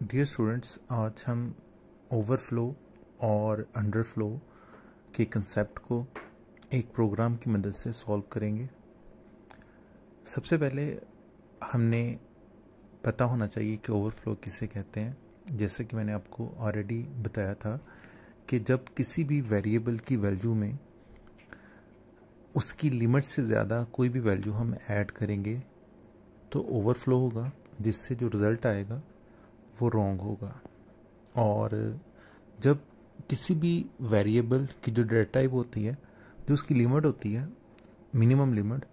Dear students, आज हम overflow और अंडरफ्लो के कंसेप्ट को एक प्रोग्राम की मदद से सॉल्व करेंगे। सबसे पहले हमने पता होना चाहिए कि ओवरफ्लो किसे कहते हैं। जैसे कि मैंने आपको ऑलरेडी बताया था कि जब किसी भी वेरिएबल की वैल्यू में उसकी लिमिट से ज़्यादा कोई भी वैल्यू हम ऐड करेंगे तो ओवरफ्लो होगा, जिससे जो रिज़ल्ट आएगा वो रॉन्ग होगा। और जब किसी भी वेरिएबल की जो डेटा टाइप होती है, जो उसकी लिमिट होती है, मिनिमम लिमिट,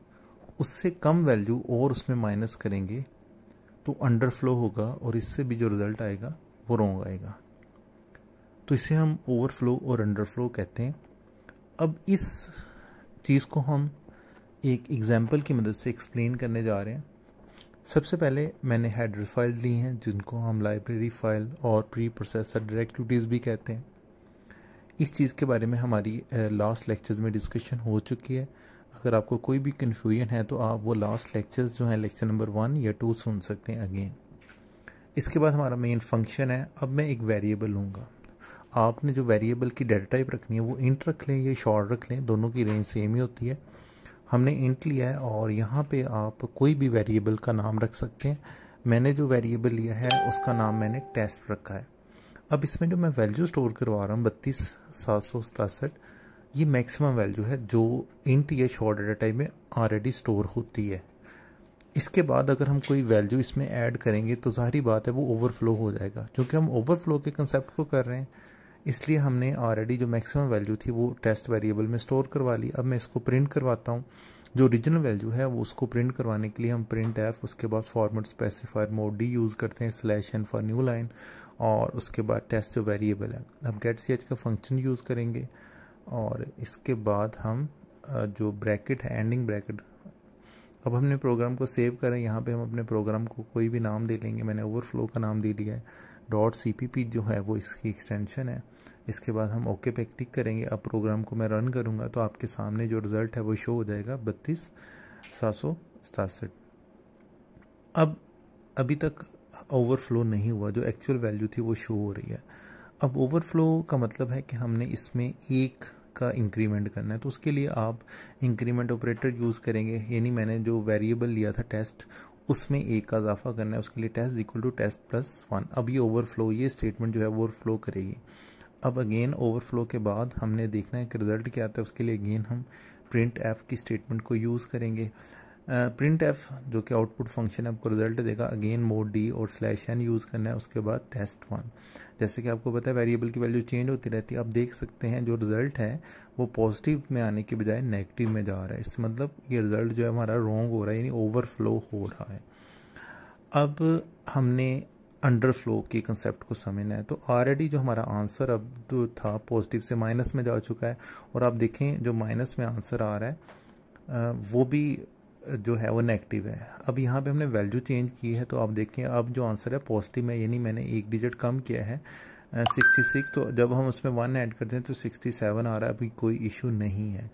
उससे कम वैल्यू और उसमें माइनस करेंगे तो अंडरफ्लो होगा और इससे भी जो रिज़ल्ट आएगा वो रॉन्ग आएगा। तो इसे हम ओवरफ्लो और अंडरफ्लो कहते हैं। अब इस चीज़ को हम एक एग्जाम्पल की मदद से एक्सप्लेन करने जा रहे हैं। सबसे पहले मैंने हेडर फाइल ली हैं, जिनको हम लाइब्रेरी फाइल और प्री प्रोसेसर डायरेक्टरीज भी कहते हैं। इस चीज़ के बारे में हमारी लास्ट लेक्चर्स में डिस्कशन हो चुकी है। अगर आपको कोई भी कन्फ्यूजन है तो आप वो लास्ट लेक्चर्स जो हैं लेक्चर नंबर 1 या 2 सुन सकते हैं अगेन। इसके बाद हमारा मेन फंक्शन है। अब मैं एक वेरिएबल लूँगा। आपने जो वेरिएबल की डेटा टाइप रखनी है वो इंट रख लें या शॉर्ट रख लें, दोनों की रेंज सेम ही होती है। हमने इंट लिया है और यहाँ पे आप कोई भी वेरिएबल का नाम रख सकते हैं। मैंने जो वेरिएबल लिया है उसका नाम मैंने टेस्ट रखा है। अब इसमें जो मैं वैल्यू स्टोर करवा रहा हूँ 32,767, ये मैक्सिमम वैल्यू है जो इंट या शॉर्ट डेटा टाइप में ऑलरेडी स्टोर होती है। इसके बाद अगर हम कोई वैल्यू इसमें ऐड करेंगे तो ज़ाहिरी बात है वो ओवरफ्लो हो जाएगा। क्योंकि हम ओवरफ्लो के कंसेप्ट को कर रहे हैं, इसलिए हमने ऑलरेडी जो मैक्सिमम वैल्यू थी वो टेस्ट वेरिएबल में स्टोर करवा ली। अब मैं इसको प्रिंट करवाता हूँ। जो ओरिजिनल वैल्यू है वो उसको प्रिंट करवाने के लिए हम प्रिंट एफ, उसके बाद format specifier mode D use करते हैं, /n फॉर न्यू लाइन, और उसके बाद टेस्ट जो वेरिएबल है। अब गेट ch का फंक्शन यूज़ करेंगे और इसके बाद हम जो ब्रैकेट है, एंडिंग ब्रैकेट। अब हमने प्रोग्राम को सेव करें। यहाँ पे हम अपने प्रोग्राम को कोई भी नाम दे लेंगे। मैंने ओवरफ्लो का नाम दे दिया है। .cpp जो है वो इसकी एक्सटेंशन है। इसके बाद हम ओके पे क्लिक करेंगे। अब प्रोग्राम को मैं रन करूँगा तो आपके सामने जो रिज़ल्ट है वो शो हो जाएगा 32,767। अब अभी तक ओवरफ्लो नहीं हुआ, जो एक्चुअल वैल्यू थी वो शो हो रही है। अब ओवरफ्लो का मतलब है कि हमने इसमें एक का इंक्रीमेंट करना है, तो उसके लिए आप इंक्रीमेंट ऑपरेटर यूज़ करेंगे। यानी मैंने जो वेरिएबल लिया था टेस्ट, उसमें एक का इजाफा करना है। उसके लिए test equal to test plus 1। अब ये ओवरफ्लो, ये स्टेटमेंट जो है ओवरफ्लो करेगी। अब अगेन ओवरफ्लो के बाद हमने देखना है कि रिज़ल्ट क्या आता है। उसके लिए अगेन हम प्रिंट एफ की स्टेटमेंट को यूज़ करेंगे। प्रिंट एफ जो कि आउटपुट फंक्शन है आपको रिजल्ट देगा। अगेन मोड डी और /n यूज़ करना है। उसके बाद टेस्ट 1। जैसे कि आपको पता है वेरिएबल की वैल्यू चेंज होती रहती है। आप देख सकते हैं जो रिज़ल्ट है वो पॉजिटिव में आने के बजाय नेगेटिव में जा रहा है। इससे मतलब ये रिज़ल्ट जो है हमारा रॉन्ग हो रहा है, यानी ओवरफ्लो हो रहा है। अब हमने अंडरफ्लो के कंसेप्ट को समझना है। तो ऑलरेडी जो हमारा आंसर अब जो था पॉजिटिव से माइनस में जा चुका है, और आप देखें जो माइनस में आंसर आ रहा है वो भी जो है वो नेगेटिव है। अब यहाँ पे हमने वैल्यू चेंज की है, तो आप देखें अब जो आंसर है पॉजिटिव में, यानी मैंने एक डिजिट कम किया है 66। तो जब हम उसमें 1 ऐड करते हैं तो 67 आ रहा है। अभी कोई इशू नहीं है।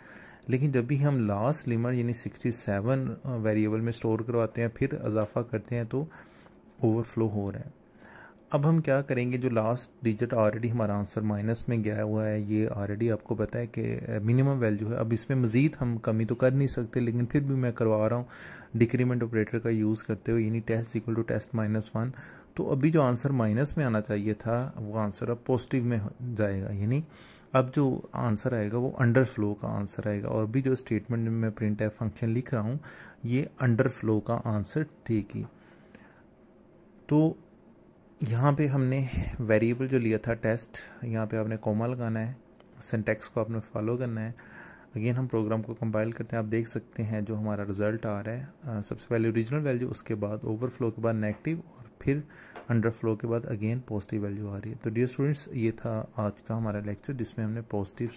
लेकिन जब भी हम लास्ट लिमिट यानी 67 वेरिएबल में स्टोर करवाते हैं, फिर इजाफा करते हैं, तो ओवरफ्लो हो रहा है। अब हम क्या करेंगे, जो लास्ट डिजिट ऑलरेडी हमारा आंसर माइनस में गया हुआ है, ये ऑलरेडी आपको पता है कि मिनिमम वैल्यू है। अब इसमें मज़ीद हम कमी तो कर नहीं सकते, लेकिन फिर भी मैं करवा रहा हूँ डिक्रीमेंट ऑपरेटर का यूज़ करते हुए, यानी टेस्ट इक्वल टू टेस्ट -1। तो अभी जो आंसर माइनस में आना चाहिए था वो आंसर अब पॉजिटिव में जाएगा, यानी अब जो आंसर आएगा वो अंडरफ्लो का आंसर आएगा। और अभी जो स्टेटमेंट में मैं प्रिंट एफ फंक्शन लिख रहा हूँ ये अंडरफ्लो का आंसर देगी। तो यहाँ पे हमने वेरिएबल जो लिया था टेस्ट, यहाँ पे आपने कॉमा लगाना है, सिंटैक्स को आपने फॉलो करना है। अगेन हम प्रोग्राम को कंपाइल करते हैं। आप देख सकते हैं जो हमारा रिजल्ट आ रहा है, सबसे पहले ओरिजिनल वैल्यू, उसके बाद ओवरफ्लो के बाद नेगेटिव, और फिर अंडरफ्लो के बाद अगेन पॉजिटिव वैल्यू आ रही है। तो डियर स्टूडेंट्स, ये था आज का हमारा लेक्चर, जिसमें हमने पॉजिटिव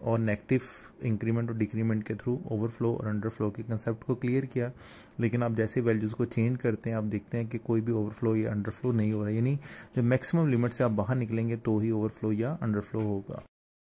और नेगेटिव इंक्रीमेंट और डिक्रीमेंट के थ्रू ओवरफ्लो और अंडरफ्लो के कंसेप्ट को क्लियर किया। लेकिन आप जैसे वैल्यूज़ को चेंज करते हैं, आप देखते हैं कि कोई भी ओवरफ्लो या अंडरफ्लो नहीं हो रहा है। यानी जो मैक्सिमम लिमिट से आप बाहर निकलेंगे तो ही ओवरफ्लो या अंडरफ्लो होगा।